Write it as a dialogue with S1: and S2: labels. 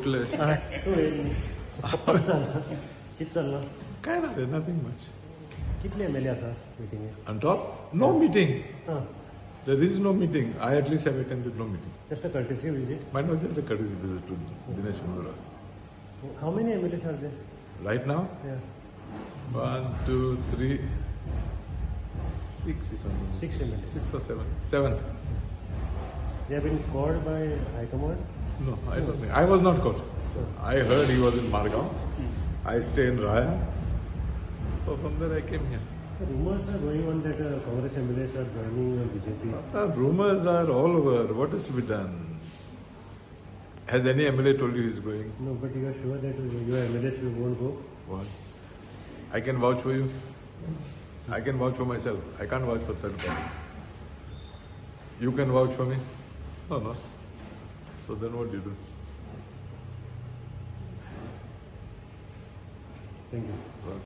S1: कुठले
S2: तू किती चाललं
S1: काय ना नथिंग मच
S2: कितले MLA आसा meeting
S1: on top no meeting
S2: हां
S1: there is no meeting I at least have attended no meeting
S2: just a courtesy visit
S1: might not just a courtesy visit to Dinesh Gundura
S2: how many MLAs are there
S1: right now
S2: Yeah.
S1: 1 2 3 6 if I'm not
S2: 6 MLAs
S1: 6 or 7
S2: They have been called by High Command.
S1: no I don't think I was not called I heard he was in Margao I stay in Raya so from there I came here
S2: So rumors are going on that Congress MLAs are joining BJP.
S1: rumors are all over what is to be done has any MLA told you he's going
S2: No, but you are sure that your MLAs won't go?
S1: what I can vouch for you I can vouch for myself I can't vouch for third party you can vouch for me no so then what do you do
S2: Thank you.